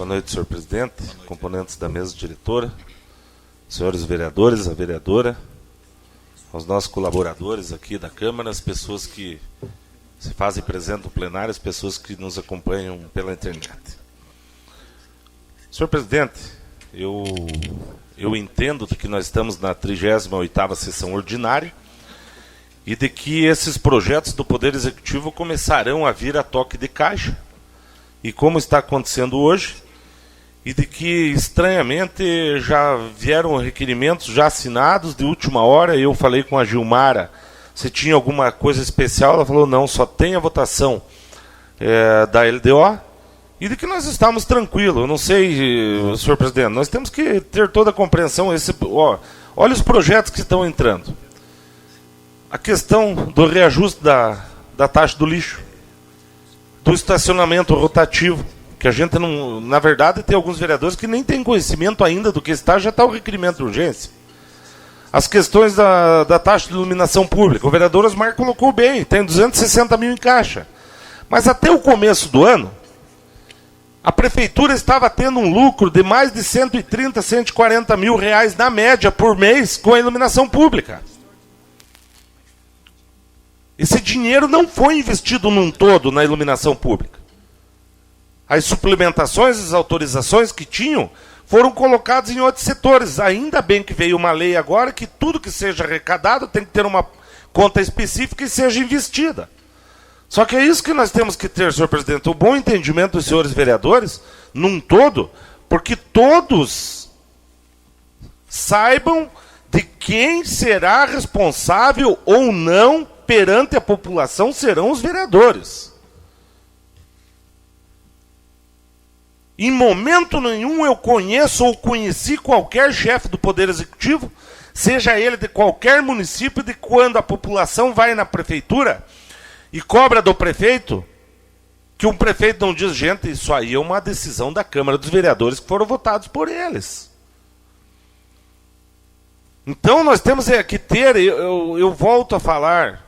Boa noite, senhor presidente, componentes da mesa diretora, senhores vereadores, a vereadora, aos nossos colaboradores aqui da Câmara, as pessoas que se fazem presente no plenário, as pessoas que nos acompanham pela internet. Senhor presidente, eu entendo de que nós estamos na 38ª sessão ordinária e de que esses projetos do Poder Executivo começarão a vir a toque de caixa, e como está acontecendo hoje, e de que, estranhamente, já vieram requerimentos já assinados de última hora. Eu falei com a Gilmara se tinha alguma coisa especial, ela falou não, só tem a votação da LDO, e de que nós estamos tranquilos. Eu não sei, senhor presidente, nós temos que ter toda a compreensão. Olha os projetos que estão entrando. A questão do reajuste da taxa do lixo, do estacionamento rotativo, que a gente não, na verdade, tem alguns vereadores que nem têm conhecimento ainda do que está, já está o requerimento de urgência. As questões da taxa de iluminação pública, o vereador Osmar colocou bem, tem 260 mil em caixa. Mas até o começo do ano, a prefeitura estava tendo um lucro de mais de 130, 140 mil reais na média por mês com a iluminação pública. Esse dinheiro não foi investido num todo na iluminação pública. As suplementações, as autorizações que tinham, foram colocadas em outros setores. Ainda bem que veio uma lei agora que tudo que seja arrecadado tem que ter uma conta específica e seja investida. Só que é isso que nós temos que ter, senhor presidente, o bom entendimento dos senhores vereadores, num todo, porque todos saibam de quem será responsável ou não perante a população serão os vereadores. Em momento nenhum eu conheço ou conheci qualquer chefe do Poder Executivo, seja ele de qualquer município, de quando a população vai na prefeitura e cobra do prefeito, que um prefeito não diz, gente, isso aí é uma decisão da Câmara dos Vereadores que foram votados por eles. Então nós temos que ter, eu volto a falar,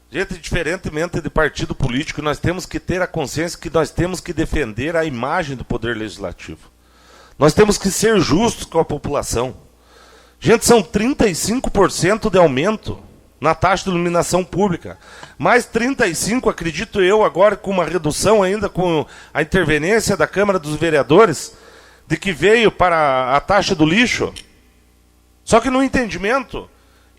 gente, diferentemente de partido político, nós temos que ter a consciência que nós temos que defender a imagem do Poder Legislativo. Nós temos que ser justos com a população. Gente, são 35% de aumento na taxa de iluminação pública. Mais 35%, acredito eu, agora com uma redução ainda com a interveniência da Câmara dos Vereadores, de que veio para a taxa do lixo. Só que no entendimento,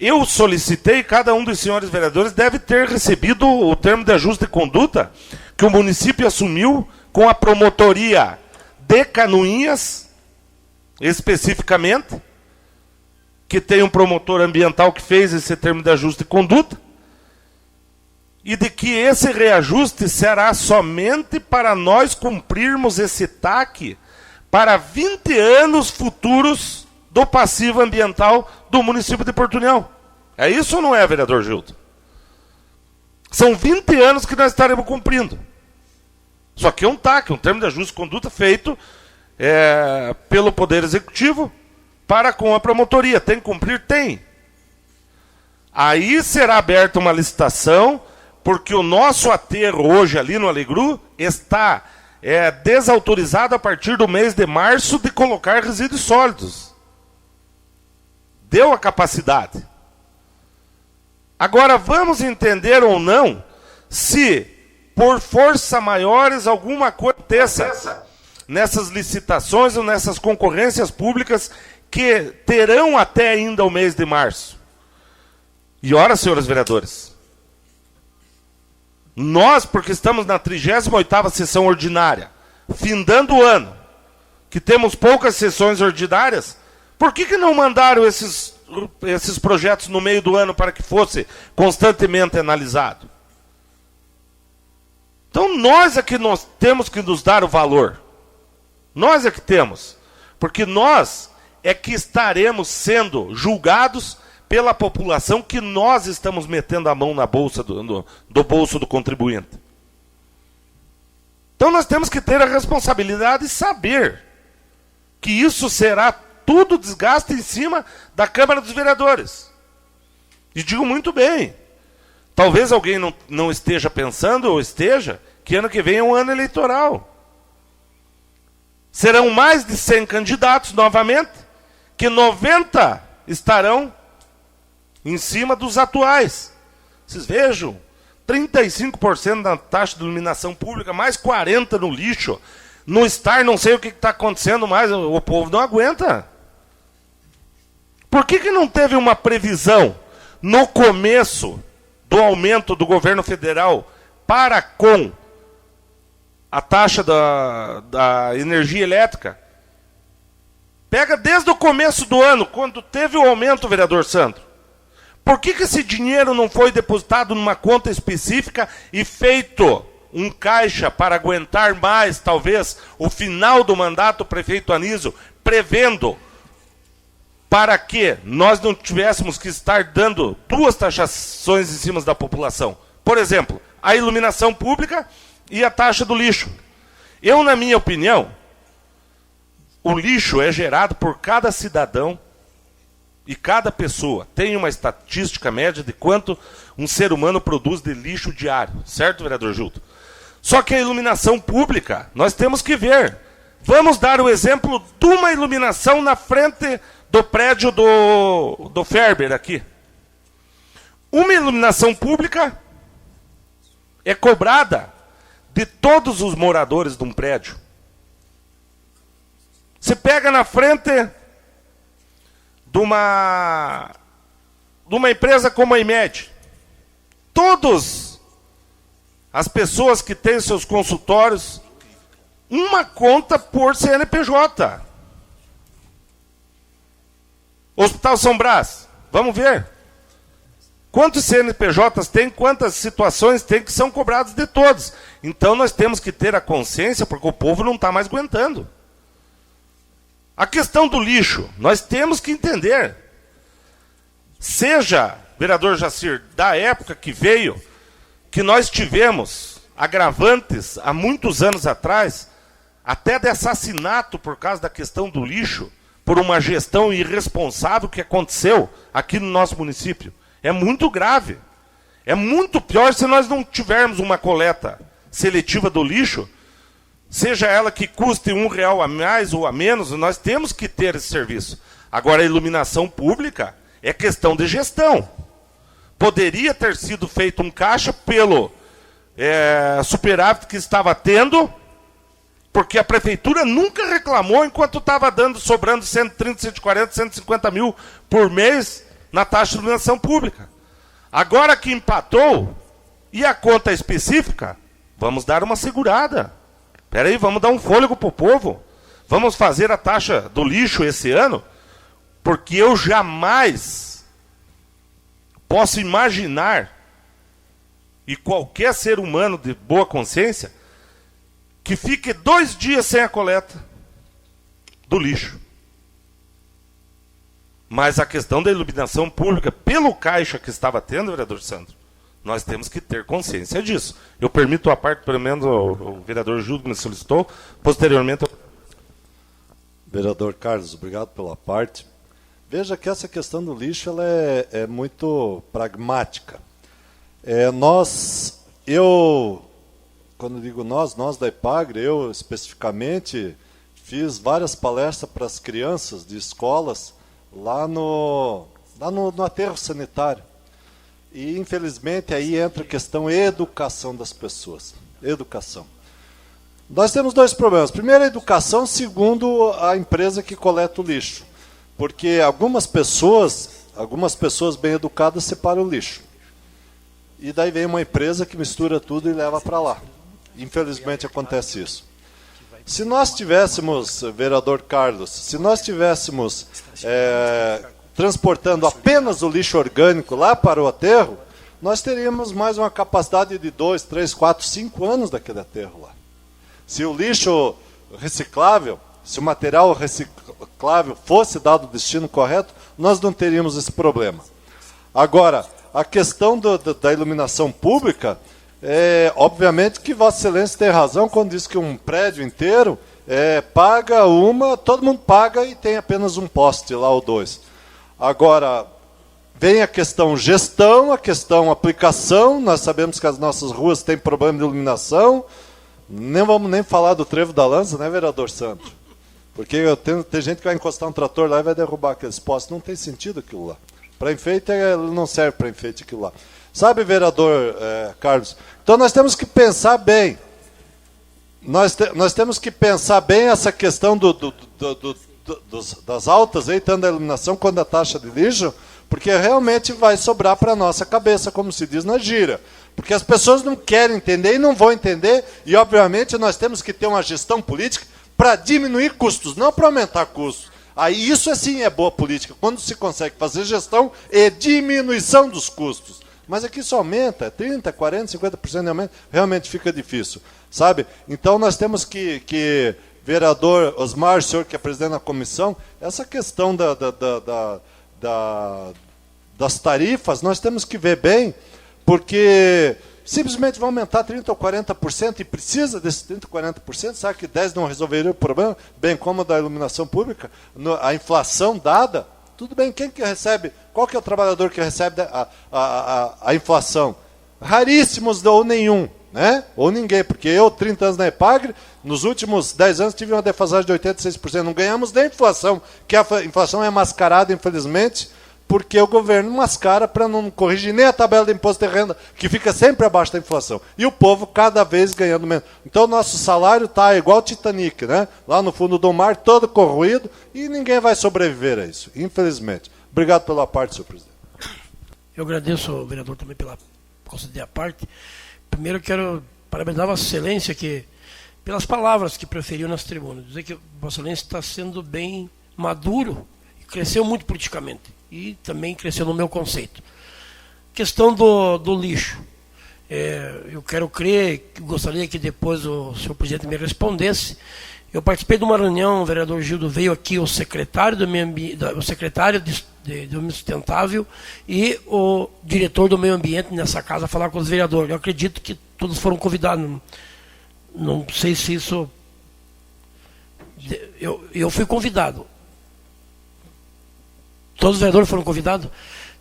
eu solicitei, cada um dos senhores vereadores deve ter recebido o termo de ajuste de conduta que o município assumiu com a promotoria de Canoinhas, especificamente, que tem um promotor ambiental que fez esse termo de ajuste de conduta, e de que esse reajuste será somente para nós cumprirmos esse TAC para 20 anos futuros do passivo ambiental do município de Porto União. É isso ou não é, vereador Gildo? São 20 anos que nós estaremos cumprindo. Só que é um TAC, um termo de ajuste de conduta feito pelo Poder Executivo para com a promotoria. Tem que cumprir? Tem. Aí será aberta uma licitação, porque o nosso aterro hoje ali no Alegru está desautorizado a partir do mês de março de colocar resíduos sólidos. Deu a capacidade. Agora, vamos entender ou não se, por força maiores, alguma coisa aconteça nessas licitações ou nessas concorrências públicas que terão até ainda o mês de março. E ora, senhores vereadores, nós, porque estamos na 38ª sessão ordinária, findando o ano, que temos poucas sessões ordinárias, por que não mandaram esses projetos no meio do ano para que fosse constantemente analisado? Então nós é que nós temos que nos dar o valor. Nós é que temos. Porque nós é que estaremos sendo julgados pela população que nós estamos metendo a mão na bolsa do bolso do contribuinte. Então nós temos que ter a responsabilidade e saber que isso será tudo desgaste em cima da Câmara dos Vereadores. E digo muito bem, talvez alguém não esteja pensando, ou esteja, que ano que vem é um ano eleitoral. Serão mais de 100 candidatos novamente, que 90 estarão em cima dos atuais. Vocês vejam, 35% na taxa de iluminação pública, mais 40% no lixo. No STAR, não sei o que está acontecendo mais, o povo não aguenta. Por que não teve uma previsão no começo do aumento do governo federal para com a taxa da energia elétrica? Pega desde o começo do ano, quando teve o aumento, vereador Sandro. Por que esse dinheiro não foi depositado numa conta específica e feito um caixa para aguentar mais, talvez, o final do mandato do prefeito Anísio, prevendo para que nós não tivéssemos que estar dando duas taxações em cima da população? Por exemplo, a iluminação pública e a taxa do lixo. Eu, na minha opinião, o lixo é gerado por cada cidadão e cada pessoa. Tem uma estatística média de quanto um ser humano produz de lixo diário. Certo, vereador Gildo? Só que a iluminação pública, nós temos que ver. Vamos dar o exemplo de uma iluminação na frente do prédio do Ferber aqui. Uma iluminação pública é cobrada de todos os moradores de um prédio. Você pega na frente de uma empresa como a IMED. Todas as pessoas que têm seus consultórios, uma conta por CNPJ. Hospital São Brás, vamos ver. Quantos CNPJs tem, quantas situações tem que são cobradas de todos. Então nós temos que ter a consciência, porque o povo não está mais aguentando. A questão do lixo, nós temos que entender. Seja, vereador Jacir, da época que veio, que nós tivemos agravantes há muitos anos atrás, até de assassinato por causa da questão do lixo, por uma gestão irresponsável que aconteceu aqui no nosso município. É muito grave. É muito pior se nós não tivermos uma coleta seletiva do lixo, seja ela que custe R$1 a mais ou a menos, nós temos que ter esse serviço. Agora, a iluminação pública é questão de gestão. Poderia ter sido feito um caixa pelo superávit que estava tendo, porque a prefeitura nunca reclamou enquanto estava sobrando 130, 140, 150 mil por mês na taxa de iluminação pública. Agora que empatou, e a conta específica, vamos dar uma segurada. Espera aí, vamos dar um fôlego para o povo. Vamos fazer a taxa do lixo esse ano, porque eu jamais posso imaginar, e qualquer ser humano de boa consciência, que fique 2 dias sem a coleta do lixo. Mas a questão da iluminação pública, pelo caixa que estava tendo, vereador Sandro, nós temos que ter consciência disso. Eu permito a parte, pelo menos, o vereador Júlio que me solicitou, posteriormente... Vereador Carlos, obrigado pela parte. Veja que essa questão do lixo ela é muito pragmática. Quando digo nós da Epagre, eu especificamente fiz várias palestras para as crianças de escolas lá no aterro sanitário. E, infelizmente, aí entra a questão educação das pessoas. Educação. Nós temos 2 problemas. Primeiro, a educação. Segundo, a empresa que coleta o lixo. Porque algumas pessoas bem educadas separam o lixo. E daí vem uma empresa que mistura tudo e leva para lá. Infelizmente, acontece isso. Se nós tivéssemos, vereador Carlos, se nós tivéssemos transportando apenas o lixo orgânico lá para o aterro, nós teríamos mais uma capacidade de 2, 3, 4, 5 anos daquele aterro lá. Se o lixo reciclável, se o material reciclável fosse dado o destino correto, nós não teríamos esse problema. Agora, a questão da iluminação pública, obviamente que Vossa Excelência tem razão quando diz que um prédio inteiro paga todo mundo paga e tem apenas um poste lá ou 2. Agora, vem a questão gestão, a questão aplicação. Nós sabemos que as nossas ruas têm problema de iluminação. Nem vamos nem falar do Trevo da Lança, né, vereador Santos? Porque tem gente que vai encostar um trator lá e vai derrubar aqueles postes. Não tem sentido aquilo lá. Para enfeite, não serve para enfeite aquilo lá. Sabe, vereador Carlos? Então nós temos que pensar bem. Nós temos que pensar bem essa questão das altas, aí, tanto da iluminação quanto da taxa de lixo, porque realmente vai sobrar para a nossa cabeça, como se diz na gíria. Porque as pessoas não querem entender e não vão entender, e obviamente nós temos que ter uma gestão política para diminuir custos, não para aumentar custos. Aí isso assim é boa política, quando se consegue fazer gestão e diminuição dos custos. Mas aqui isso aumenta, 30%, 40%, 50% de aumento, realmente fica difícil, sabe? Então nós temos que vereador Osmar, senhor que é presidente da comissão, essa questão das tarifas, nós temos que ver bem, porque simplesmente vai aumentar 30% ou 40% e precisa desses 30% ou 40%, sabe que 10% não resolveria o problema, bem como da iluminação pública, a inflação dada, tudo bem, quem que recebe, qual que é o trabalhador que recebe a inflação? Raríssimos ou nenhum, né? Ou ninguém, porque eu, 30 anos na EPAGRE, nos últimos 10 anos tive uma defasagem de 86%, não ganhamos nem inflação, que a inflação é mascarada, infelizmente, porque o governo mascara para não corrigir nem a tabela de imposto de renda, que fica sempre abaixo da inflação. E o povo cada vez ganhando menos. Então, nosso salário está igual o Titanic, né? Lá no fundo do mar, todo corroído, e ninguém vai sobreviver a isso, infelizmente. Obrigado pela parte, senhor presidente. Eu agradeço ao vereador também pela conceder a parte. Primeiro, quero parabenizar a Vossa Excelência pelas palavras que preferiu nas tribunas. Dizer que Vossa Excelência está sendo bem maduro e cresceu muito politicamente. E também cresceu no meu conceito. Questão do lixo. Eu quero crer, gostaria que depois o senhor presidente me respondesse. Eu participei de uma reunião, o vereador Gildo veio aqui, o secretário do meio ambiente, o secretário do meio sustentável e o diretor do meio ambiente nessa casa falar com os vereadores. Eu acredito que todos foram convidados. Não sei se isso... Eu fui convidado. Todos os vereadores foram convidados?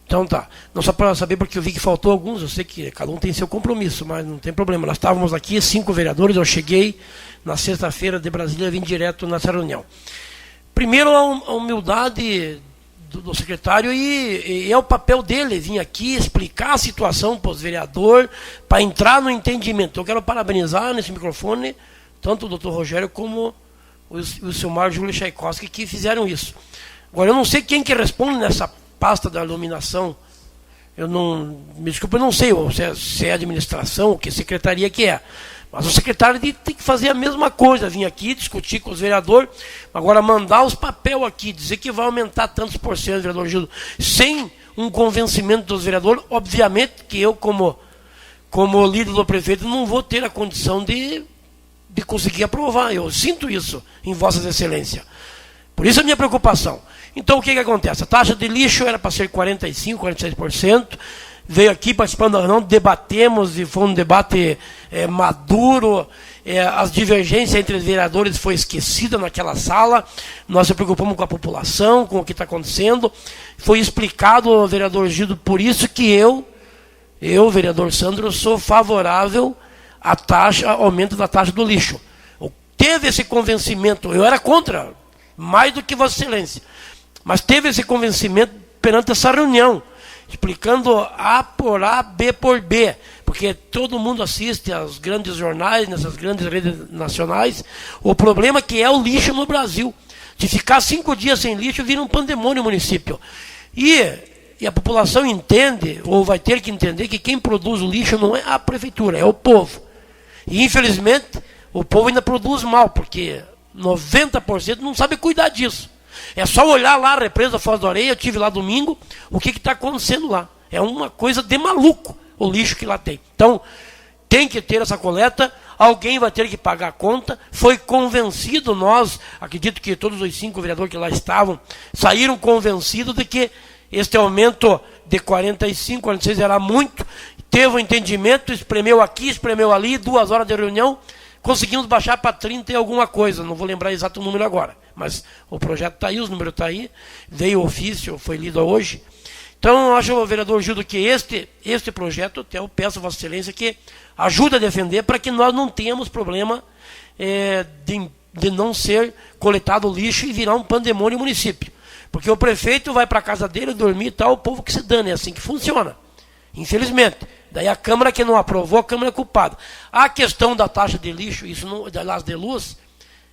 Então tá. Não só para saber, porque eu vi que faltou alguns, eu sei que cada um tem seu compromisso, mas não tem problema. Nós estávamos aqui, 5 vereadores, eu cheguei na sexta-feira de Brasília, vim direto nessa reunião. Primeiro, a humildade do secretário e é o papel dele vir aqui explicar a situação para os vereadores, para entrar no entendimento. Eu quero parabenizar nesse microfone tanto o doutor Rogério como o Silmar Júlio Tchaikovsky que fizeram isso. Agora, eu não sei quem que responde nessa pasta da iluminação. Me desculpa, eu não sei se é administração ou que secretaria que é. Mas o secretário tem que fazer a mesma coisa, vir aqui, discutir com os vereadores. Agora, mandar os papéis aqui, dizer que vai aumentar tantos por cento, vereador Gildo, sem um convencimento dos vereadores, obviamente que eu, como líder do prefeito, não vou ter a condição de conseguir aprovar. Eu sinto isso em Vossas Excelências. Por isso a minha preocupação. Então, o que acontece? A taxa de lixo era para ser 45%, 46%. Veio aqui participando da reunião, debatemos, e foi um debate maduro. As divergências entre os vereadores foi esquecida naquela sala. Nós nos preocupamos com a população, com o que está acontecendo. Foi explicado ao vereador Gildo, por isso que eu, vereador Sandro, sou favorável ao aumento da taxa do lixo. Teve esse convencimento, eu era contra, mais do que Vossa Excelência. Mas teve esse convencimento perante essa reunião, explicando A por A, B por B, porque todo mundo assiste aos grandes jornais, nessas grandes redes nacionais, o problema que é o lixo no Brasil. De ficar 5 dias sem lixo, vira um pandemônio no município. E a população entende, ou vai ter que entender, que quem produz o lixo não é a prefeitura, é o povo. E infelizmente, o povo ainda produz mal, porque 90% não sabe cuidar disso. É só olhar lá a represa Foz do Areia, eu estive lá domingo, o que está acontecendo lá. É uma coisa de maluco o lixo que lá tem. Então, tem que ter essa coleta, alguém vai ter que pagar a conta. Foi convencido, nós, acredito que todos os 5 vereadores que lá estavam, saíram convencidos de que este aumento de 45, 46 era muito. Teve um entendimento, espremeu aqui, espremeu ali, 2 horas de reunião, conseguimos baixar para 30 e alguma coisa, não vou lembrar exato o número agora, mas o projeto está aí, os números estão aí, veio o ofício, foi lido hoje. Então, eu acho, vereador Gildo, que este projeto, até eu peço a Vossa Excelência que ajude a defender para que nós não tenhamos problema de não ser coletado lixo e virar um pandemônio no município. Porque o prefeito vai para a casa dele dormir e tal, o povo que se dane, é assim que funciona. Infelizmente. Daí a Câmara que não aprovou, a Câmara é culpada. A questão da taxa de lixo, isso não, das de luz,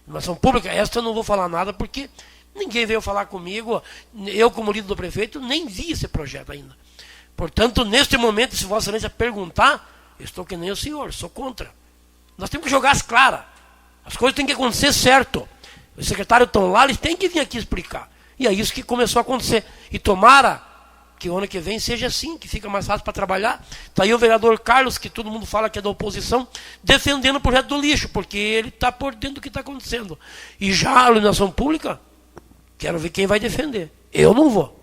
iluminação pública, essa eu não vou falar nada porque ninguém veio falar comigo, eu como líder do prefeito nem vi esse projeto ainda. Portanto, neste momento, se Vossa Excelência perguntar, eu estou que nem o senhor, sou contra. Nós temos que jogar as claras. As coisas têm que acontecer certo. Os secretários estão lá, eles têm que vir aqui explicar. E é isso que começou a acontecer. E tomara que o ano que vem seja assim, que fica mais fácil para trabalhar. Está aí o vereador Carlos, que todo mundo fala que é da oposição, defendendo o projeto do lixo, porque ele está por dentro do que está acontecendo. E já a iluminação pública, quero ver quem vai defender. Eu não vou.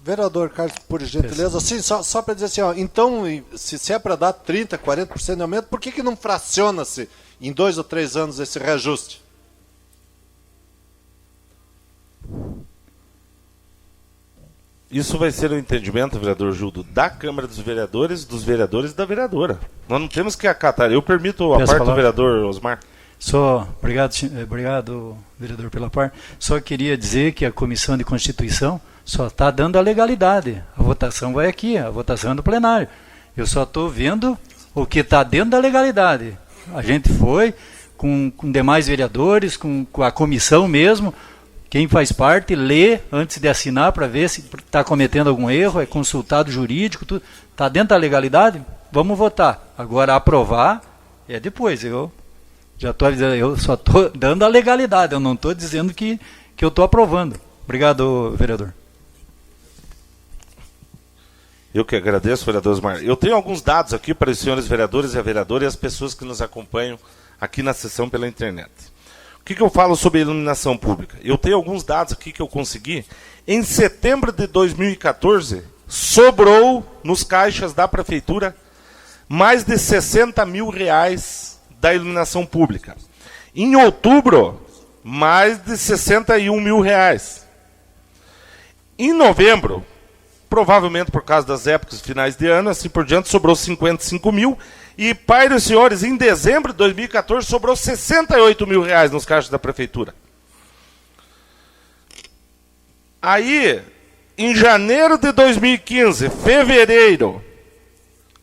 Vereador Carlos, por gentileza, assim, só para dizer assim, ó, então, se é para dar 30%, 40% de aumento, por que não fraciona-se em 2 ou 3 anos esse reajuste? Isso vai ser o entendimento, vereador Gildo, da Câmara dos Vereadores e da vereadora. Nós não temos que acatar. Eu permito a parte do vereador Osmar. Obrigado, vereador, pela parte. Só queria dizer que a Comissão de Constituição só está dando a legalidade. A votação vai aqui, a votação é no plenário. Eu só estou vendo o que está dentro da legalidade. A gente foi com demais vereadores, com a comissão mesmo. Quem faz parte, lê antes de assinar para ver se está cometendo algum erro, é consultado jurídico, tudo. Está dentro da legalidade? Vamos votar. Agora, aprovar é depois. Eu já estou avisando, eu só estou dando a legalidade, eu não estou dizendo que eu estou aprovando. Obrigado, vereador. Eu que agradeço, vereador Osmar. Eu tenho alguns dados aqui para os senhores vereadores e a vereadora e as pessoas que nos acompanham aqui na sessão pela internet. O que eu falo sobre a iluminação pública? Eu tenho alguns dados aqui que eu consegui. Em setembro de 2014, sobrou nos caixas da prefeitura mais de 60 mil reais da iluminação pública. Em outubro, mais de 61 mil reais. Em novembro, provavelmente por causa das épocas finais de ano, assim por diante, sobrou 55 mil. E, pai dos senhores, em dezembro de 2014, sobrou 68 mil reais nos caixas da prefeitura. Aí, em janeiro de 2015,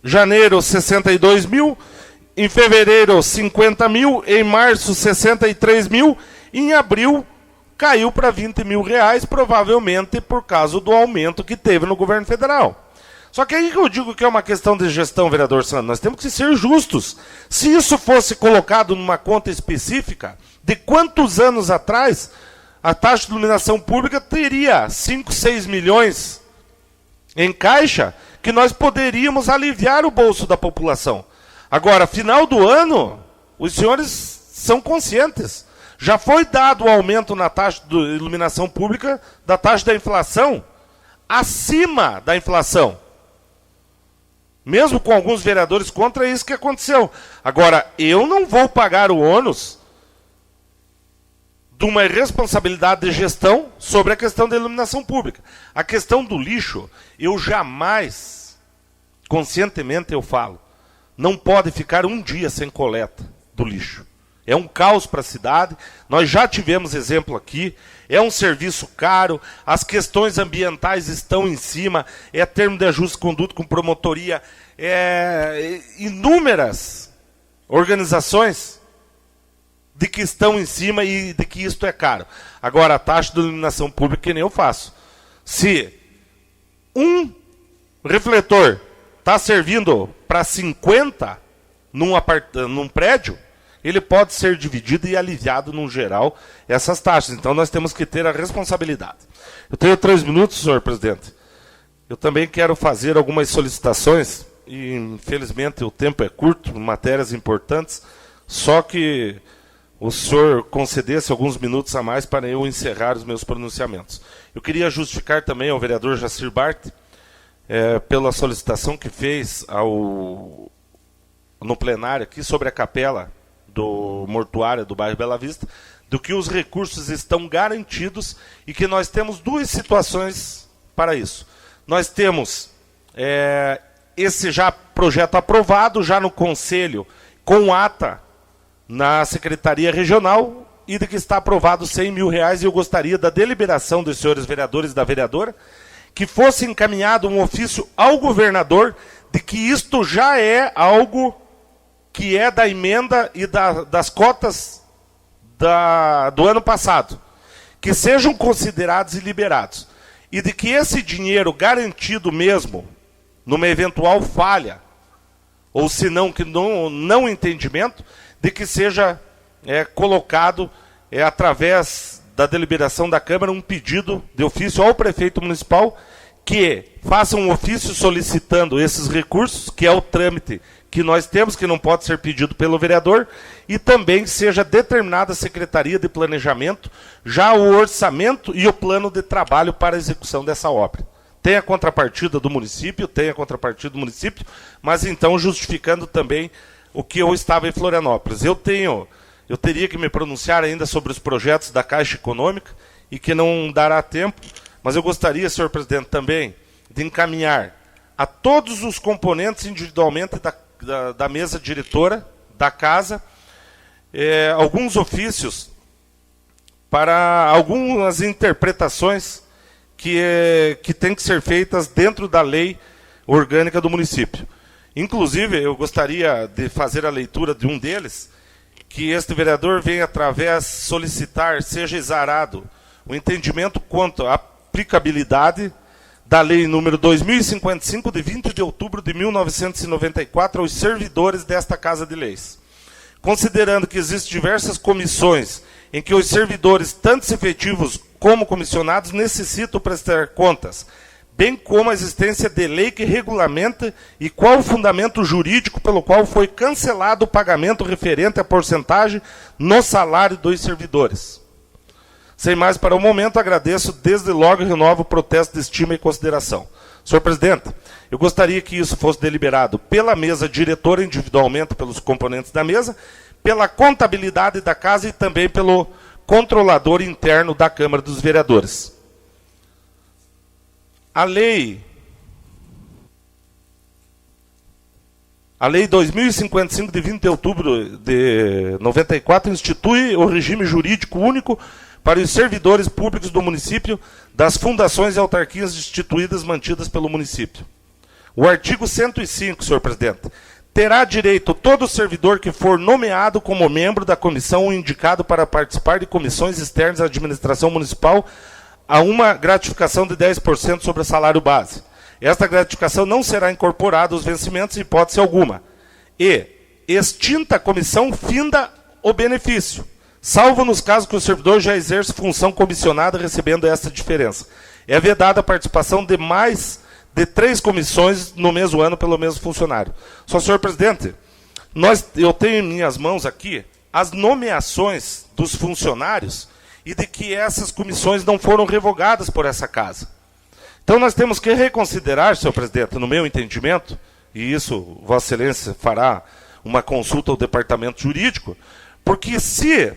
janeiro 62 mil, em fevereiro 50 mil, em março 63 mil, em abril caiu para 20 mil reais, provavelmente por causa do aumento que teve no governo federal. Só que aí que eu digo que é uma questão de gestão, vereador Sandro, nós temos que ser justos. Se isso fosse colocado numa conta específica, de quantos anos atrás a taxa de iluminação pública teria 5, 6 milhões em caixa, que nós poderíamos aliviar o bolso da população. Agora, final do ano, os senhores são conscientes. Já foi dado o aumento na taxa de iluminação pública da taxa da inflação, acima da inflação. Mesmo com alguns vereadores contra isso que aconteceu. Agora, eu não vou pagar o ônus de uma irresponsabilidade de gestão sobre a questão da iluminação pública. A questão do lixo, eu jamais, conscientemente eu falo, não pode ficar um dia sem coleta do lixo. É um caos para a cidade, nós já tivemos exemplo aqui, é um serviço caro, as questões ambientais estão em cima, é termo de ajuste de conduta com promotoria, inúmeras organizações de que estão em cima e de que isto é caro. Agora, a taxa de iluminação pública, que nem eu faço. Se um refletor está servindo para 50 num prédio, ele pode ser dividido e aliviado, no geral, essas taxas. Então, nós temos que ter a responsabilidade. Eu tenho 3 minutos, senhor presidente. Eu também quero fazer algumas solicitações, e, infelizmente, o tempo é curto, matérias importantes, só que o senhor concedesse alguns minutos a mais para eu encerrar os meus pronunciamentos. Eu queria justificar também ao vereador Jacir Bart, pela solicitação que fez no plenário aqui sobre a capela do mortuário do bairro Bela Vista, do que os recursos estão garantidos e que nós temos 2 situações para isso. Nós temos esse já projeto aprovado, já no Conselho, com ata na Secretaria Regional e de que está aprovado R$100 mil, e eu gostaria da deliberação dos senhores vereadores e da vereadora, que fosse encaminhado um ofício ao governador de que isto já é algo que é da emenda e das cotas do ano passado, que sejam considerados e liberados, e de que esse dinheiro garantido mesmo, numa eventual falha, ou se não, que não entendimento, de que seja colocado, através da deliberação da Câmara, um pedido de ofício ao prefeito municipal que faça um ofício solicitando esses recursos, que é o trâmite que nós temos, que não pode ser pedido pelo vereador, e também seja determinada a Secretaria de Planejamento já o orçamento e o plano de trabalho para a execução dessa obra. Tem a contrapartida do município, mas então justificando também o que eu estava em Florianópolis. Eu teria que me pronunciar ainda sobre os projetos da Caixa Econômica, e que não dará tempo, mas eu gostaria, senhor presidente, também de encaminhar a todos os componentes individualmente da mesa diretora da casa alguns ofícios para algumas interpretações que têm que ser feitas dentro da lei orgânica do município. Inclusive, eu gostaria de fazer a leitura de um deles, que este vereador venha através solicitar, seja exarado, o entendimento quanto à aplicabilidade da lei número 2055, de 20 de outubro de 1994, aos servidores desta Casa de Leis. Considerando que existem diversas comissões em que os servidores, tanto efetivos como comissionados, necessitam prestar contas, bem como a existência de lei que regulamenta e qual o fundamento jurídico pelo qual foi cancelado o pagamento referente à porcentagem no salário dos servidores. Sem mais para o momento, agradeço desde logo e renovo o protesto de estima e consideração. Senhor presidente, eu gostaria que isso fosse deliberado pela mesa diretora, individualmente pelos componentes da mesa, pela contabilidade da casa e também pelo controlador interno da Câmara dos Vereadores. A lei 2055, de 20 de outubro de 94, institui o regime jurídico único para os servidores públicos do município, das fundações e autarquias instituídas mantidas pelo município. O artigo 105, senhor presidente, terá direito todo servidor que for nomeado como membro da comissão ou indicado para participar de comissões externas à administração municipal a uma gratificação de 10% sobre o salário base. Esta gratificação não será incorporada aos vencimentos em hipótese alguma. E, extinta a comissão, finda o benefício, salvo nos casos que o servidor já exerce função comissionada recebendo esta diferença. É vedada a participação de mais de 3 comissões no mesmo ano pelo mesmo funcionário. Só, senhor presidente, eu tenho em minhas mãos aqui as nomeações dos funcionários e de que essas comissões não foram revogadas por essa casa. Então nós temos que reconsiderar, senhor presidente, no meu entendimento, e isso Vossa Excelência fará uma consulta ao departamento jurídico, porque se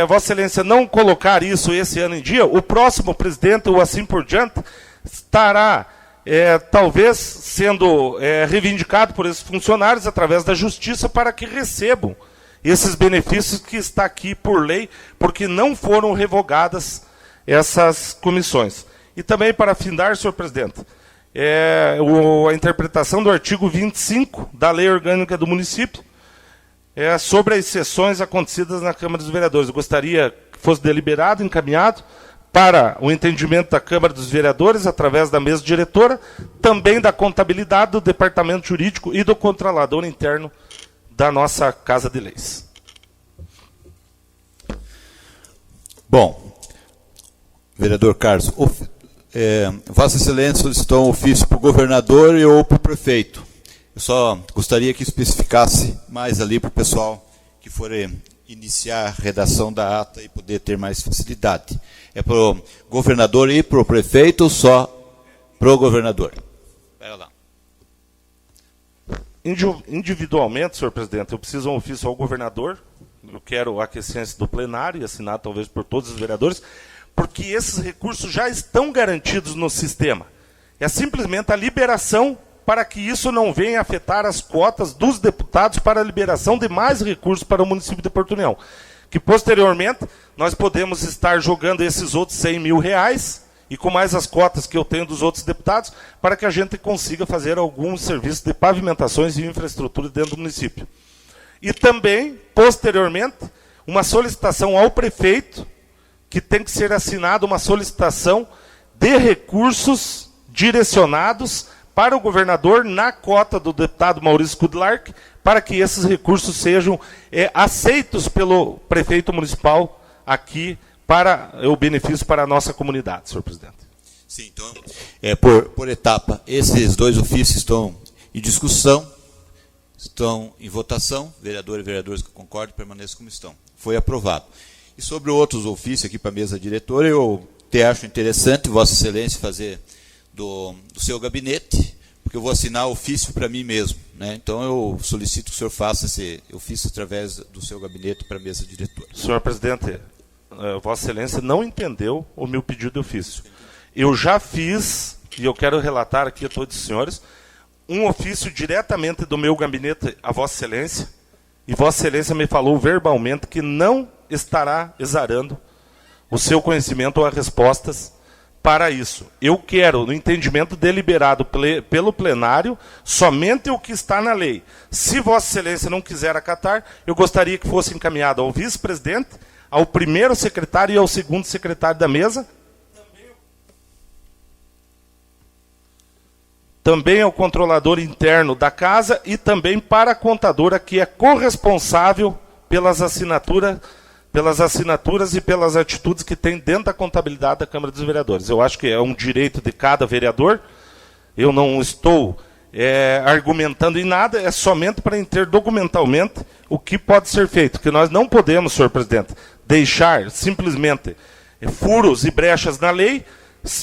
Vossa Excelência não colocar isso esse ano em dia, o próximo presidente, ou assim por diante, estará talvez sendo reivindicado por esses funcionários através da justiça para que recebam esses benefícios que está aqui por lei, porque não foram revogadas essas comissões. E também, para findar, senhor presidente, a interpretação do artigo 25 da Lei Orgânica do Município sobre as sessões acontecidas na Câmara dos Vereadores. Eu gostaria que fosse deliberado, encaminhado para o entendimento da Câmara dos Vereadores, através da mesa diretora, também da contabilidade, do departamento jurídico e do controlador interno da nossa Casa de Leis. Bom, vereador Carlos, Vossa Excelência solicitou um ofício para o governador ou para o prefeito. Eu só gostaria que especificasse mais ali para o pessoal que for iniciar a redação da ata e poder ter mais facilidade. É para o governador e para o prefeito ou só para o governador? Espera lá. Individualmente, senhor presidente, eu preciso de um ofício ao governador, eu quero a aquiescência do plenário, e assinado talvez por todos os vereadores, porque esses recursos já estão garantidos no sistema. É simplesmente a liberação para que isso não venha afetar as cotas dos deputados para a liberação de mais recursos para o município de Porto União. Que, posteriormente, nós podemos estar jogando esses outros R$100 mil, e com mais as cotas que eu tenho dos outros deputados, para que a gente consiga fazer alguns serviços de pavimentações e infraestrutura dentro do município. E também, posteriormente, uma solicitação ao prefeito, que tem que ser assinada uma solicitação de recursos direcionados para o governador na cota do deputado Maurício Kudlark, para que esses recursos sejam aceitos pelo prefeito municipal aqui para o benefício para a nossa comunidade, senhor presidente. Sim, então, por etapa, esses 2 ofícios estão em discussão, estão em votação, vereador e vereadores que concordam, permaneçam como estão. Foi aprovado. E sobre outros ofícios aqui para a mesa diretora, eu até acho interessante, Vossa Excelência, fazer do seu gabinete, porque eu vou assinar ofício para mim mesmo, né? Então eu solicito que o senhor faça esse ofício através do seu gabinete para a mesa diretora. Senhor presidente, Vossa Excelência não entendeu o meu pedido de ofício. Eu já fiz, e eu quero relatar aqui a todos os senhores, um ofício diretamente do meu gabinete a Vossa Excelência, e Vossa Excelência me falou verbalmente que não estará exarando o seu conhecimento ou as respostas para isso. Eu quero, no entendimento deliberado pelo plenário, somente o que está na lei. Se Vossa Excelência não quiser acatar, eu gostaria que fosse encaminhado ao vice-presidente, ao primeiro secretário e ao segundo secretário da mesa, também ao controlador interno da casa e também para a contadora, que é corresponsável pelas assinaturas e pelas atitudes que tem dentro da contabilidade da Câmara dos Vereadores. Eu acho que é um direito de cada vereador. Eu não estou argumentando em nada, é somente para entender documentalmente o que pode ser feito. Que nós não podemos, senhor presidente, deixar simplesmente furos e brechas na lei,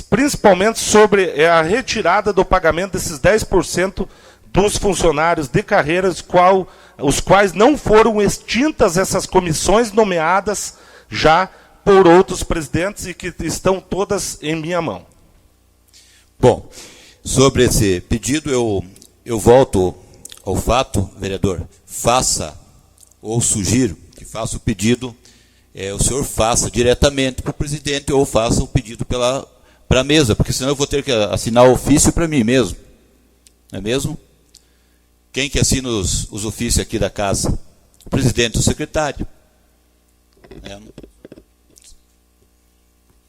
principalmente sobre a retirada do pagamento desses 10% dos funcionários de carreiras, os quais não foram extintas essas comissões nomeadas já por outros presidentes e que estão todas em minha mão. Bom, sobre esse pedido, eu volto ao fato, vereador, faça, ou sugiro que faça o pedido, o senhor faça diretamente para o presidente ou faça o pedido para a mesa, porque senão eu vou ter que assinar o ofício para mim mesmo. Não é mesmo? Quem que assina os ofícios aqui da casa? O presidente e o secretário.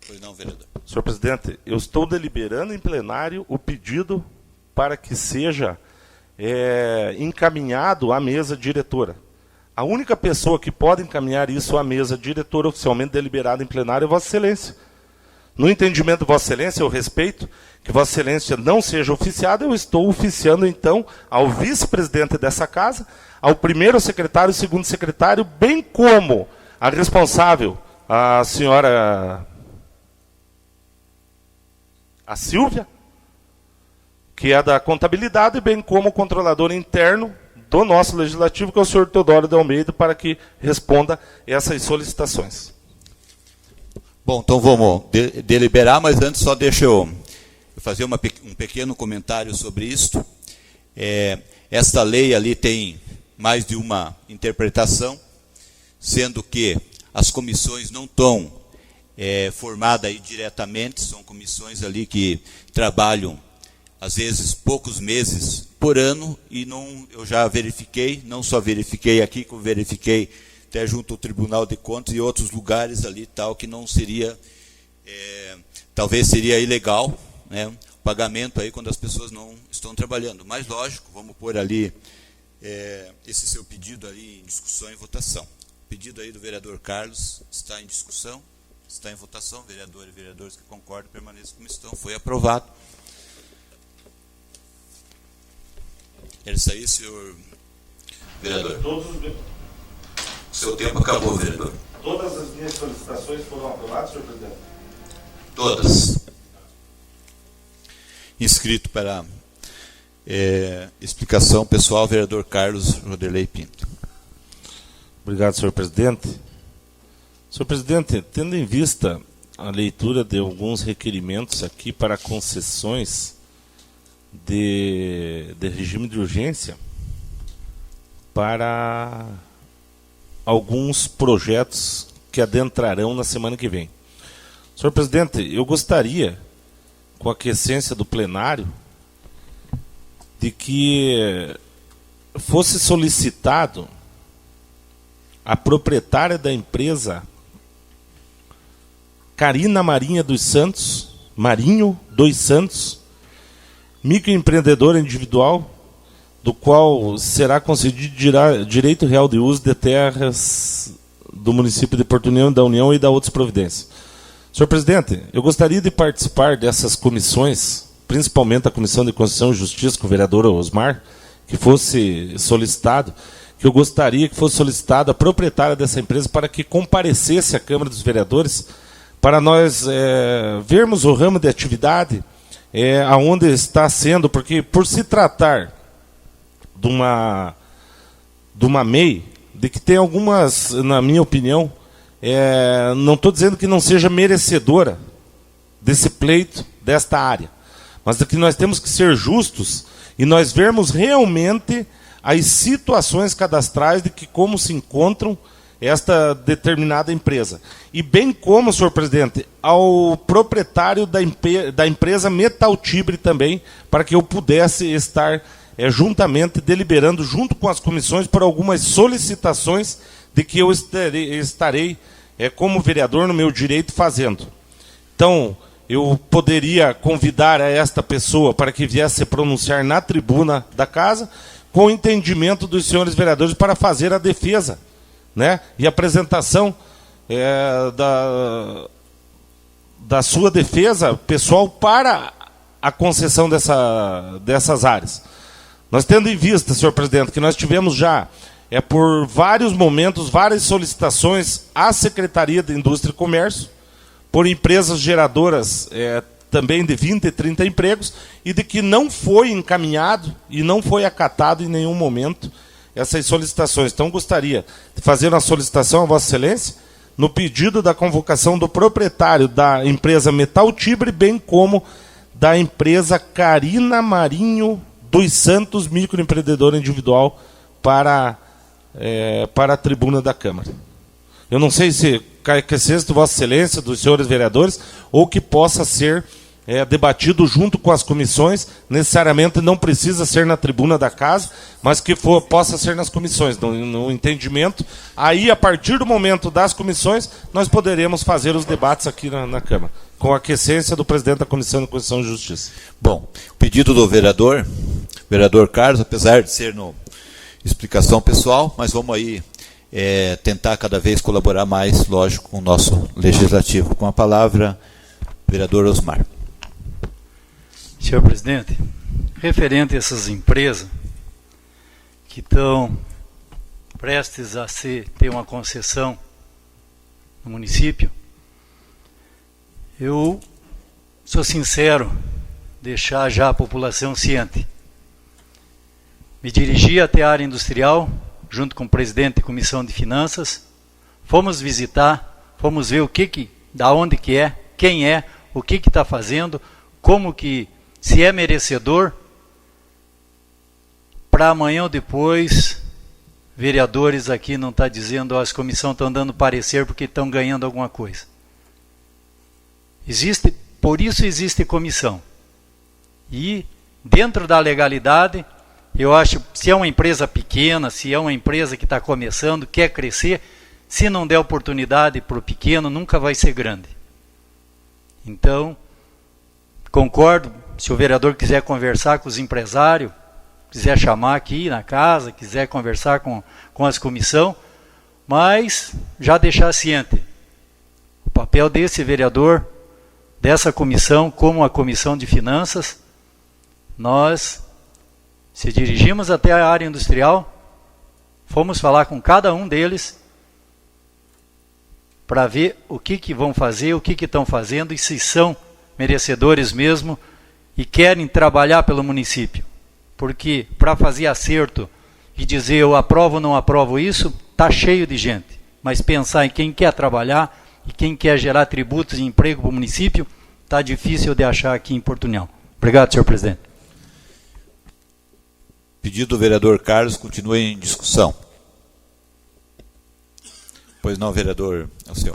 Pois não, vereador. Senhor presidente, eu estou deliberando em plenário o pedido para que seja encaminhado à mesa diretora. A única pessoa que pode encaminhar isso à mesa diretora oficialmente deliberada em plenário é Vossa Excelência. No entendimento de Vossa Excelência, eu respeito que Vossa Excelência não seja oficiada, eu estou oficiando, então, ao vice-presidente dessa casa, ao primeiro secretário e segundo secretário, bem como a responsável, a senhora Silvia, que é da contabilidade, bem como o controlador interno do nosso legislativo, que é o senhor Teodoro de Almeida, para que responda essas solicitações. Bom, então vamos deliberar, mas antes só deixa eu fazer um pequeno comentário sobre isto. Esta lei ali tem mais de uma interpretação, sendo que as comissões não estão formadas aí diretamente, são comissões ali que trabalham, às vezes, poucos meses por ano, e eu já verifiquei, não só verifiquei aqui, como verifiquei até junto ao Tribunal de Contas e outros lugares ali, tal, que não seria, talvez seria ilegal, né, o pagamento aí quando as pessoas não estão trabalhando. Mas, lógico, vamos pôr ali esse seu pedido ali em discussão e votação. O pedido aí do vereador Carlos está em discussão, está em votação, vereador e vereadores que concordam permaneçam como estão, foi aprovado. É isso aí, senhor vereador. O seu tempo acabou, vereador. Todas as minhas solicitações foram aprovadas, senhor presidente? Todas. Inscrito para explicação pessoal, vereador Carlos Roderley Pinto. Obrigado, senhor presidente. Senhor presidente, tendo em vista a leitura de alguns requerimentos aqui para concessões de regime de urgência para alguns projetos que adentrarão na semana que vem. Senhor presidente, eu gostaria, com a aquiescência do plenário, de que fosse solicitado a proprietária da empresa Carina Marinho dos Santos, microempreendedora individual, do qual será concedido direito real de uso de terras do município de Porto União, da União e da outras providências. Senhor presidente, eu gostaria de participar dessas comissões, principalmente a Comissão de Constituição e Justiça, com o vereador Osmar, que fosse solicitado, que eu gostaria que fosse solicitado a proprietária dessa empresa para que comparecesse à Câmara dos Vereadores, para nós vermos o ramo de atividade, aonde está sendo, porque por se tratar de uma MEI, de que tem algumas, na minha opinião, não estou dizendo que não seja merecedora desse pleito, desta área, mas de que nós temos que ser justos e nós vermos realmente as situações cadastrais de que como se encontram esta determinada empresa. E bem como, senhor presidente, ao proprietário da empresa Metaltibre também, para que eu pudesse estar juntamente deliberando junto com as comissões por algumas solicitações de que eu estarei como vereador no meu direito fazendo. Então, eu poderia convidar a esta pessoa para que viesse se pronunciar na tribuna da casa, com o entendimento dos senhores vereadores para fazer a defesa, né, e apresentação da sua defesa pessoal para a concessão dessas áreas. Nós tendo em vista, senhor presidente, que nós tivemos já, por vários momentos, várias solicitações à Secretaria de Indústria e Comércio, por empresas geradoras também de 20 e 30 empregos, e de que não foi encaminhado e não foi acatado em nenhum momento essas solicitações. Então, gostaria de fazer uma solicitação a Vossa Excelência no pedido da convocação do proprietário da empresa Metaltibre, bem como da empresa Carina Marinho dos Santos, microempreendedora individual, para a tribuna da Câmara. Eu não sei se aquiescência de Vossa Excelência, dos senhores vereadores, ou que possa ser debatido junto com as comissões, necessariamente não precisa ser na tribuna da casa, mas que possa ser nas comissões, no entendimento. Aí, a partir do momento das comissões, nós poderemos fazer os debates aqui na Câmara, com a aquiescência do presidente da Comissão de Constituição e Justiça. Bom, o pedido do vereador Carlos, apesar de ser no explicação pessoal, mas vamos aí tentar cada vez colaborar mais, lógico, com o nosso legislativo. Com a palavra, vereador Osmar. Senhor presidente, referente a essas empresas que estão prestes a ter uma concessão no município, eu sou sincero, deixar já a população ciente. Me dirigi até a área industrial, junto com o presidente da Comissão de Finanças, fomos visitar, fomos ver da onde que é, quem é, o que está fazendo, como que, se é merecedor, para amanhã ou depois, vereadores aqui não estão dizendo, as comissões estão dando parecer porque estão ganhando alguma coisa. Por isso existe comissão. E, dentro da legalidade, eu acho, se é uma empresa pequena, se é uma empresa que está começando, quer crescer, se não der oportunidade para o pequeno, nunca vai ser grande. Então, concordo, se o vereador quiser conversar com os empresários, quiser chamar aqui na casa, quiser conversar com as comissões, mas já deixar ciente. O papel desse vereador, dessa comissão, como a Comissão de Finanças, nós se dirigimos até a área industrial, fomos falar com cada um deles para ver o que vão fazer, o que estão fazendo e se são merecedores mesmo e querem trabalhar pelo município. Porque para fazer acerto e dizer eu aprovo ou não aprovo isso, está cheio de gente. Mas pensar em quem quer trabalhar e quem quer gerar tributos e emprego para o município, está difícil de achar aqui em Porto União. Obrigado, senhor presidente. Pedido do vereador Carlos, continua em discussão. Pois não, vereador, é o seu.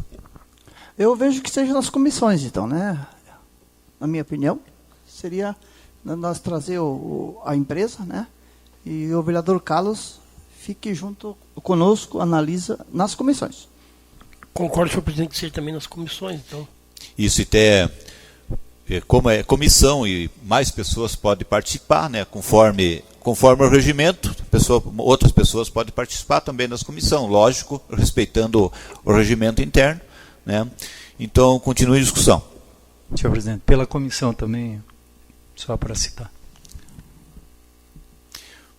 Eu vejo que seja nas comissões, então, né? Na minha opinião, seria nós trazer a empresa, né? E o vereador Carlos fique junto conosco, analisa nas comissões. Concordo, senhor presidente, que seja também nas comissões, então. Isso até, como é comissão e mais pessoas podem participar, né? Conforme o regimento, outras pessoas podem participar também das comissões, lógico, respeitando o regimento interno, né? Então, continue a discussão. Senhor presidente, pela comissão também, só para citar.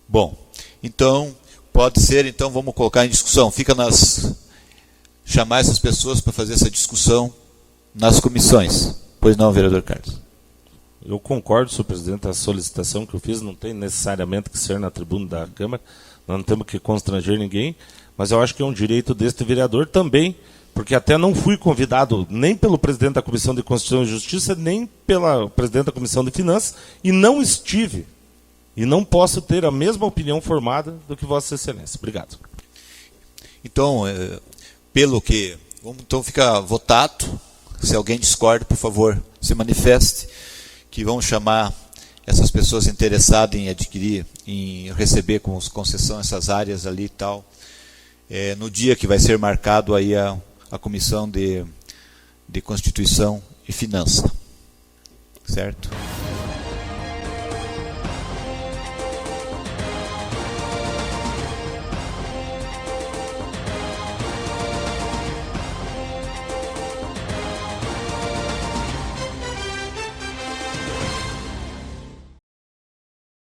Bom, então, pode ser, então vamos colocar em discussão. Chamar essas pessoas para fazer essa discussão nas comissões. Pois não, vereador Carlos. Eu concordo, senhor presidente, a solicitação que eu fiz não tem necessariamente que ser na tribuna da Câmara, nós não temos que constranger ninguém, mas eu acho que é um direito deste vereador também, porque até não fui convidado nem pelo presidente da Comissão de Constituição e Justiça, nem pela presidente da Comissão de Finanças, e não estive, e não posso ter a mesma opinião formada do que Vossa Excelência. Obrigado. Então, então fica votado, se alguém discorda, por favor, se manifeste, que vamos chamar essas pessoas interessadas em adquirir, em receber com concessão essas áreas ali e tal, no dia que vai ser marcado aí a Comissão de Constituição e Finança. Certo?